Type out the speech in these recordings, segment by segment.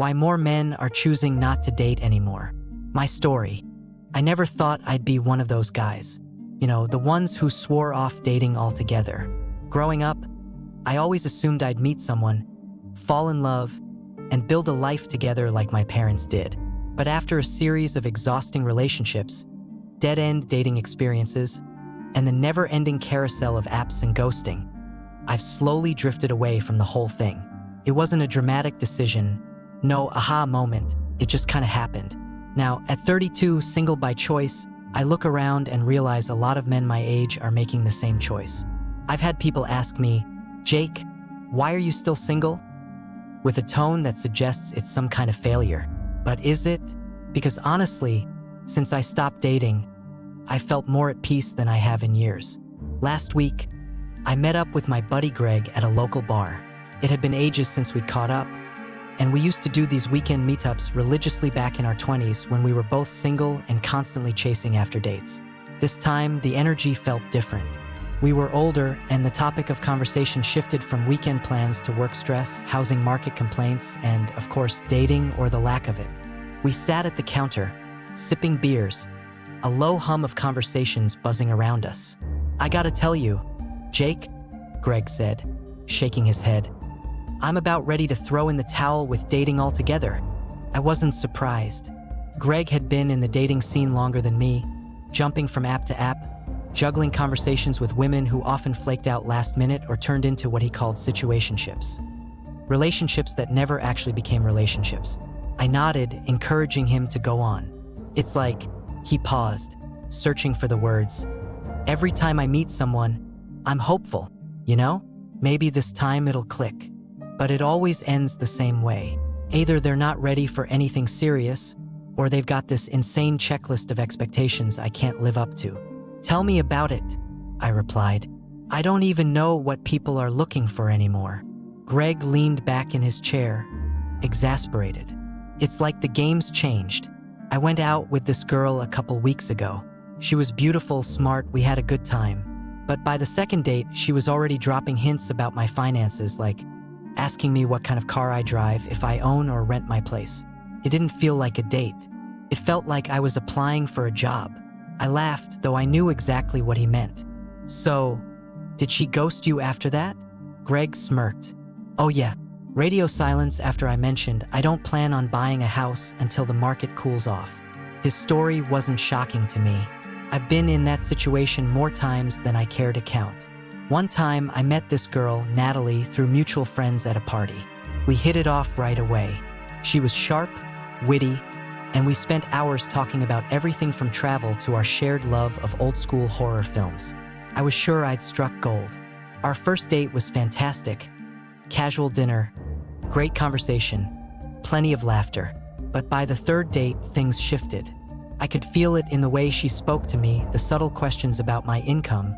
Why more men are choosing not to date anymore. My story. I never thought I'd be one of those guys. You know, the ones who swore off dating altogether. Growing up, I always assumed I'd meet someone, fall in love, and build a life together like my parents did. But after a series of exhausting relationships, dead-end dating experiences, and the never-ending carousel of apps and ghosting, I've slowly drifted away from the whole thing. It wasn't a dramatic decision, no aha moment, it just kind of happened. Now, at 32, single by choice, I look around and realize a lot of men my age are making the same choice. I've had people ask me, "Jake, why are you still single?" with a tone that suggests it's some kind of failure. But is it? Because honestly, since I stopped dating, I felt more at peace than I have in years. Last week, I met up with my buddy Greg at a local bar. It had been ages since we'd caught up, and we used to do these weekend meetups religiously back in our 20s when we were both single and constantly chasing after dates. This time, the energy felt different. We were older, and the topic of conversation shifted from weekend plans to work stress, housing market complaints, and, of course, dating or the lack of it. We sat at the counter, sipping beers, a low hum of conversations buzzing around us. "I gotta tell you, Jake," Greg said, shaking his head, "I'm about ready to throw in the towel with dating altogether." I wasn't surprised. Greg had been in the dating scene longer than me, jumping from app to app, juggling conversations with women who often flaked out last minute or turned into what he called situationships. Relationships that never actually became relationships. I nodded, encouraging him to go on. It's like he paused, searching for the words. "Every time I meet someone, I'm hopeful, you know? Maybe this time it'll click. But it always ends the same way. Either they're not ready for anything serious, or they've got this insane checklist of expectations I can't live up to." "Tell me about it," I replied. "I don't even know what people are looking for anymore." Greg leaned back in his chair, exasperated. "It's like the game's changed. I went out with this girl a couple weeks ago. She was beautiful, smart, we had a good time. But by the second date, she was already dropping hints about my finances, like asking me what kind of car I drive, if I own or rent my place. It didn't feel like a date. It felt like I was applying for a job." I laughed, though I knew exactly what he meant. "So, did she ghost you after that?" Greg smirked. "Oh yeah, radio silence after I mentioned I don't plan on buying a house until the market cools off." His story wasn't shocking to me. I've been in that situation more times than I care to count. One time, I met this girl, Natalie, through mutual friends at a party. We hit it off right away. She was sharp, witty, and we spent hours talking about everything from travel to our shared love of old-school horror films. I was sure I'd struck gold. Our first date was fantastic. Casual dinner, great conversation, plenty of laughter. But by the third date, things shifted. I could feel it in the way she spoke to me, the subtle questions about my income,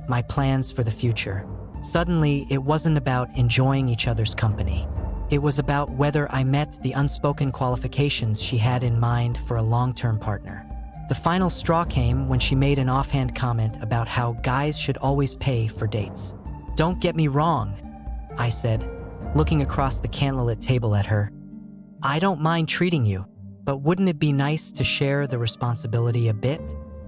my plans for the future. Suddenly, it wasn't about enjoying each other's company. It was about whether I met the unspoken qualifications she had in mind for a long-term partner. The final straw came when she made an offhand comment about how guys should always pay for dates. "Don't get me wrong," I said, looking across the candlelit table at her. "I don't mind treating you, but wouldn't it be nice to share the responsibility a bit?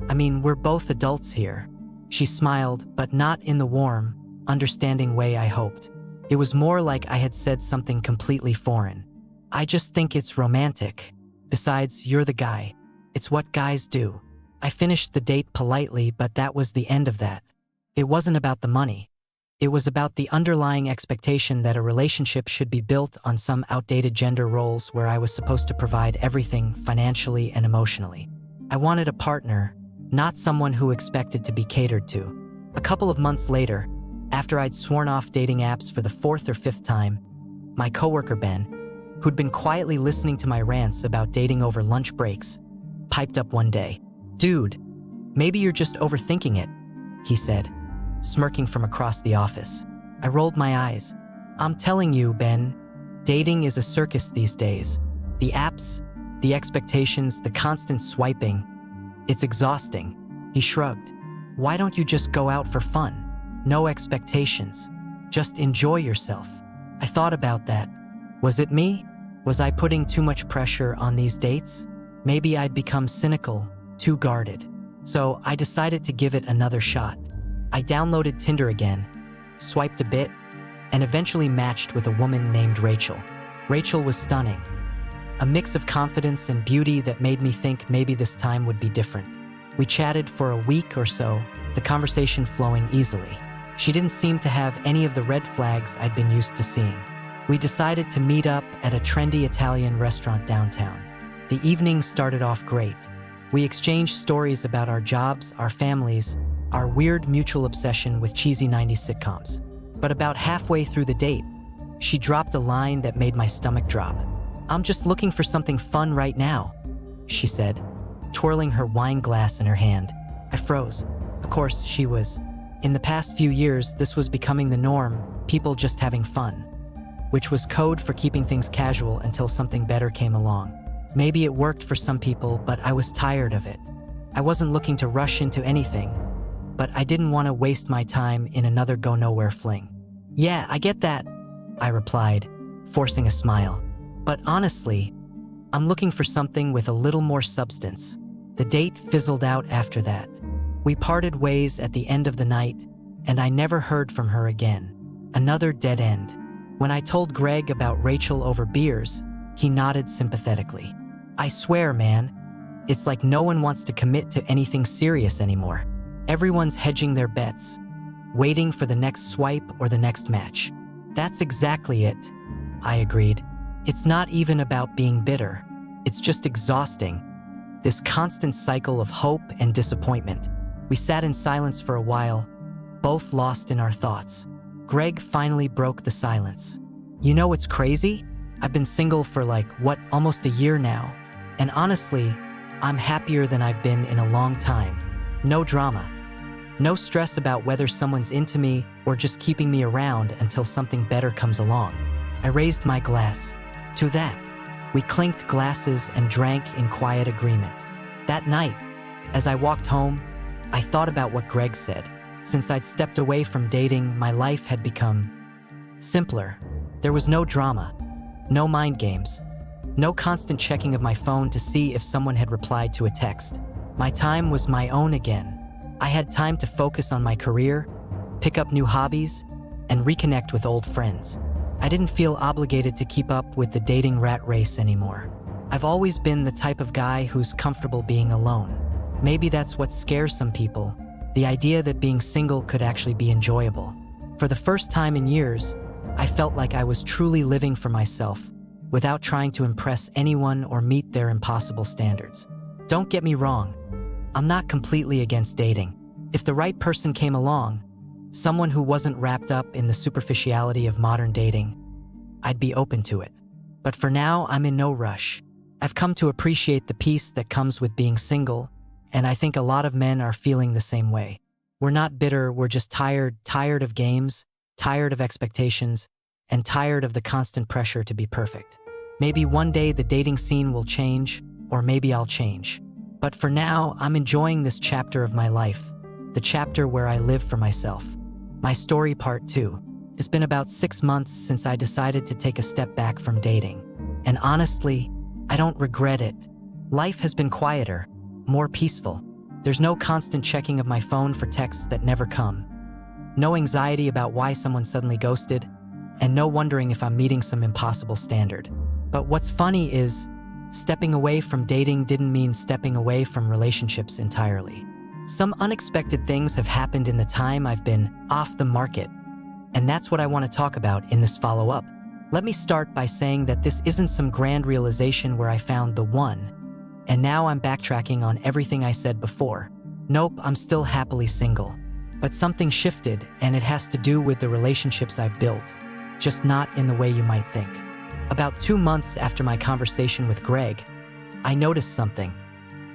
I mean, we're both adults here." She smiled, but not in the warm, understanding way I hoped. It was more like I had said something completely foreign. "I just think it's romantic. Besides, you're the guy. It's what guys do." I finished the date politely, but that was the end of that. It wasn't about the money. It was about the underlying expectation that a relationship should be built on some outdated gender roles where I was supposed to provide everything financially and emotionally. I wanted a partner, not someone who expected to be catered to. A couple of months later, after I'd sworn off dating apps for the fourth or fifth time, my coworker Ben, who'd been quietly listening to my rants about dating over lunch breaks, piped up one day. "Dude, maybe you're just overthinking it," he said, smirking from across the office. I rolled my eyes. "I'm telling you, Ben, dating is a circus these days. The apps, the expectations, the constant swiping. It's exhausting." He shrugged. "Why don't you just go out for fun? No expectations. Just enjoy yourself." I thought about that. Was it me? Was I putting too much pressure on these dates? Maybe I'd become cynical, too guarded. So I decided to give it another shot. I downloaded Tinder again, swiped a bit, and eventually matched with a woman named Rachel. Rachel was stunning. A mix of confidence and beauty that made me think maybe this time would be different. We chatted for a week or so, the conversation flowing easily. She didn't seem to have any of the red flags I'd been used to seeing. We decided to meet up at a trendy Italian restaurant downtown. The evening started off great. We exchanged stories about our jobs, our families, our weird mutual obsession with cheesy 90s sitcoms. But about halfway through the date, she dropped a line that made my stomach drop. "I'm just looking for something fun right now," she said, twirling her wine glass in her hand. I froze. Of course, she was. In the past few years, this was becoming the norm, people just having fun, which was code for keeping things casual until something better came along. Maybe it worked for some people, but I was tired of it. I wasn't looking to rush into anything, but I didn't want to waste my time in another go-nowhere fling. "Yeah, I get that," I replied, forcing a smile. "But honestly, I'm looking for something with a little more substance." The date fizzled out after that. We parted ways at the end of the night, and I never heard from her again. Another dead end. When I told Greg about Rachel over beers, he nodded sympathetically. "I swear, man, it's like no one wants to commit to anything serious anymore. Everyone's hedging their bets, waiting for the next swipe or the next match." "That's exactly it," I agreed. "It's not even about being bitter. It's just exhausting. This constant cycle of hope and disappointment." We sat in silence for a while, both lost in our thoughts. Greg finally broke the silence. "You know what's crazy? I've been single for almost a year now. And honestly, I'm happier than I've been in a long time. No drama. No stress about whether someone's into me or just keeping me around until something better comes along." I raised my glass. "To that." We clinked glasses and drank in quiet agreement. That night, as I walked home, I thought about what Greg said. Since I'd stepped away from dating, my life had become simpler. There was no drama, no mind games, no constant checking of my phone to see if someone had replied to a text. My time was my own again. I had time to focus on my career, pick up new hobbies, and reconnect with old friends. I didn't feel obligated to keep up with the dating rat race anymore. I've always been the type of guy who's comfortable being alone. Maybe that's what scares some people, the idea that being single could actually be enjoyable. For the first time in years, I felt like I was truly living for myself, without trying to impress anyone or meet their impossible standards. Don't get me wrong, I'm not completely against dating. If the right person came along, someone who wasn't wrapped up in the superficiality of modern dating, I'd be open to it. But for now, I'm in no rush. I've come to appreciate the peace that comes with being single, and I think a lot of men are feeling the same way. We're not bitter, we're just tired of games, tired of expectations, and tired of the constant pressure to be perfect. Maybe one day the dating scene will change, or maybe I'll change. But for now, I'm enjoying this chapter of my life, the chapter where I live for myself. My story part 2. It's been about 6 months since I decided to take a step back from dating. And honestly, I don't regret it. Life has been quieter, more peaceful. There's no constant checking of my phone for texts that never come. No anxiety about why someone suddenly ghosted, and no wondering if I'm meeting some impossible standard. But what's funny is, stepping away from dating didn't mean stepping away from relationships entirely. Some unexpected things have happened in the time I've been off the market, and that's what I want to talk about in this follow-up. Let me start by saying that this isn't some grand realization where I found the one, and now I'm backtracking on everything I said before. Nope, I'm still happily single. But something shifted, and it has to do with the relationships I've built, just not in the way you might think. About 2 months after my conversation with Greg, I noticed something.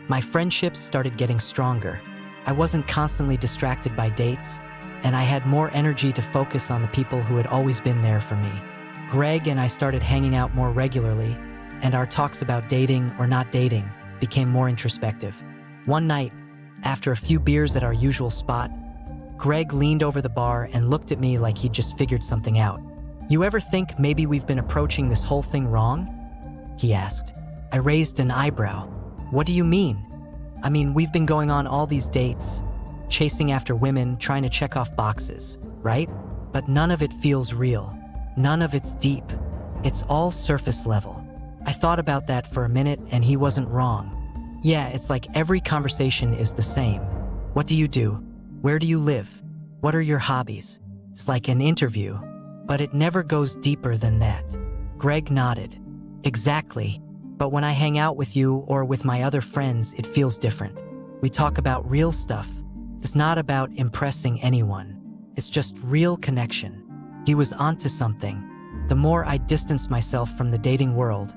My friendships started getting stronger. I wasn't constantly distracted by dates, and I had more energy to focus on the people who had always been there for me. Greg and I started hanging out more regularly, and our talks about dating or not dating became more introspective. One night, after a few beers at our usual spot, Greg leaned over the bar and looked at me like he'd just figured something out. "You ever think maybe we've been approaching this whole thing wrong?" he asked. I raised an eyebrow. What do you mean? I mean, we've been going on all these dates, chasing after women, trying to check off boxes, right? But none of it feels real. None of it's deep. It's all surface level. I thought about that for a minute and he wasn't wrong. Yeah, it's like every conversation is the same. What do you do? Where do you live? What are your hobbies? It's like an interview, but it never goes deeper than that. Greg nodded. Exactly. But when I hang out with you or with my other friends, it feels different. We talk about real stuff. It's not about impressing anyone. It's just real connection. He was onto something. The more I distanced myself from the dating world,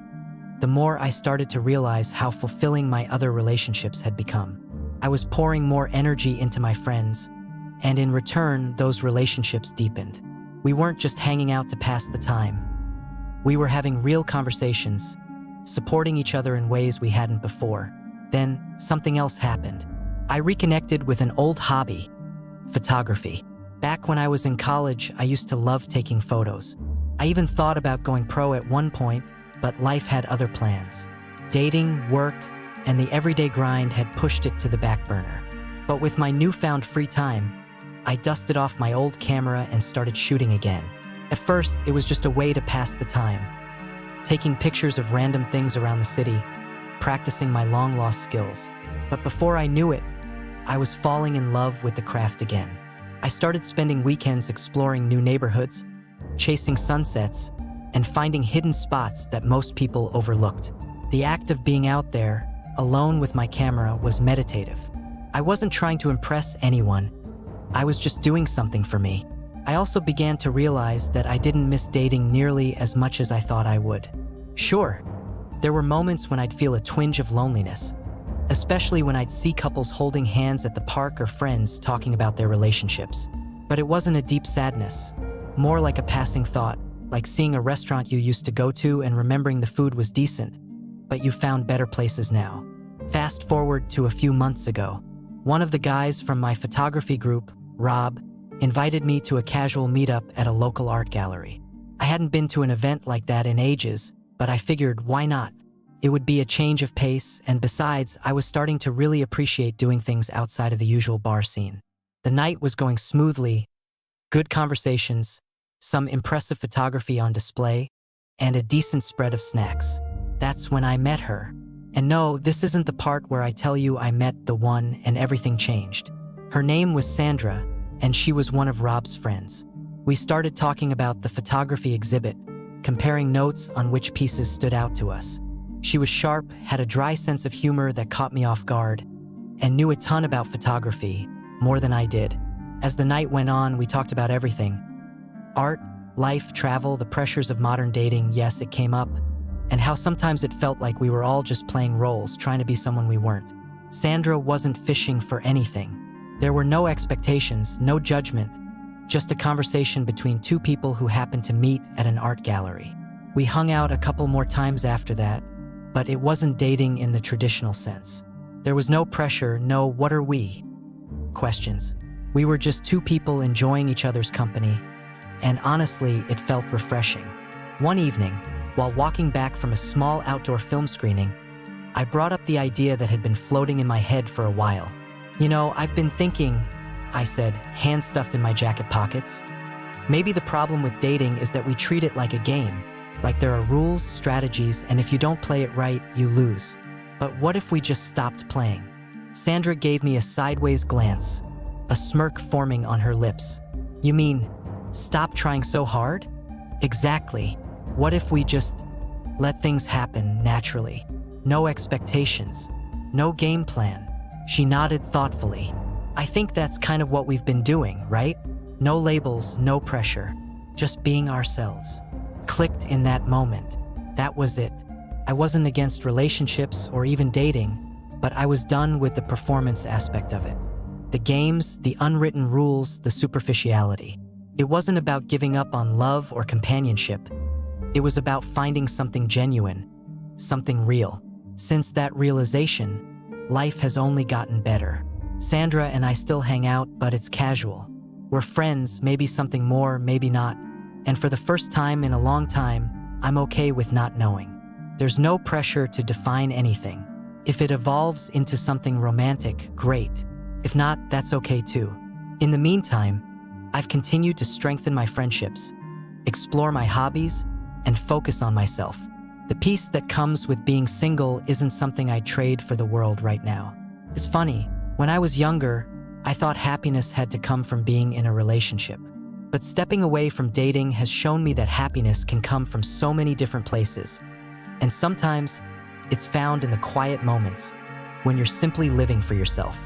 the more I started to realize how fulfilling my other relationships had become. I was pouring more energy into my friends, and in return, those relationships deepened. We weren't just hanging out to pass the time. We were having real conversations, supporting each other in ways we hadn't before. Then, something else happened. I reconnected with an old hobby, photography. Back when I was in college, I used to love taking photos. I even thought about going pro at one point, but life had other plans. Dating, work, and the everyday grind had pushed it to the back burner. But with my newfound free time, I dusted off my old camera and started shooting again. At first, it was just a way to pass the time, taking pictures of random things around the city, practicing my long-lost skills. But before I knew it, I was falling in love with the craft again. I started spending weekends exploring new neighborhoods, chasing sunsets, and finding hidden spots that most people overlooked. The act of being out there, alone with my camera, was meditative. I wasn't trying to impress anyone. I was just doing something for me. I also began to realize that I didn't miss dating nearly as much as I thought I would. Sure, there were moments when I'd feel a twinge of loneliness, especially when I'd see couples holding hands at the park or friends talking about their relationships. But it wasn't a deep sadness, more like a passing thought, like seeing a restaurant you used to go to and remembering the food was decent, but you found better places now. Fast forward to a few months ago. One of the guys from my photography group, Rob, invited me to a casual meetup at a local art gallery. I hadn't been to an event like that in ages, but I figured, why not? It would be a change of pace, and besides, I was starting to really appreciate doing things outside of the usual bar scene. The night was going smoothly, good conversations, some impressive photography on display, and a decent spread of snacks. That's when I met her. And no, this isn't the part where I tell you I met the one and everything changed. Her name was Sandra, and she was one of Rob's friends. We started talking about the photography exhibit, comparing notes on which pieces stood out to us. She was sharp, had a dry sense of humor that caught me off guard, and knew a ton about photography, more than I did. As the night went on, we talked about everything. Art, life, travel, the pressures of modern dating, yes, it came up, and how sometimes it felt like we were all just playing roles, trying to be someone we weren't. Sandra wasn't fishing for anything. There were no expectations, no judgment, just a conversation between two people who happened to meet at an art gallery. We hung out a couple more times after that, but it wasn't dating in the traditional sense. There was no pressure, no "what are we?" questions. We were just two people enjoying each other's company, and honestly, it felt refreshing. One evening, while walking back from a small outdoor film screening, I brought up the idea that had been floating in my head for a while. You know, I've been thinking, I said, hands stuffed in my jacket pockets. Maybe the problem with dating is that we treat it like a game, like there are rules, strategies, and if you don't play it right, you lose. But what if we just stopped playing? Sandra gave me a sideways glance, a smirk forming on her lips. You mean, stop trying so hard? Exactly. What if we just let things happen naturally? No expectations, no game plan. She nodded thoughtfully. I think that's kind of what we've been doing, right? No labels, no pressure, just being ourselves. Clicked in that moment. That was it. I wasn't against relationships or even dating, but I was done with the performance aspect of it. The games, the unwritten rules, the superficiality. It wasn't about giving up on love or companionship. It was about finding something genuine, something real. Since that realization, life has only gotten better. Sandra and I still hang out, but it's casual. We're friends, maybe something more, maybe not. And for the first time in a long time, I'm okay with not knowing. There's no pressure to define anything. If it evolves into something romantic, great. If not, that's okay too. In the meantime, I've continued to strengthen my friendships, explore my hobbies, and focus on myself. The peace that comes with being single isn't something I trade for the world right now. It's funny, when I was younger, I thought happiness had to come from being in a relationship. But stepping away from dating has shown me that happiness can come from so many different places. And sometimes, it's found in the quiet moments when you're simply living for yourself.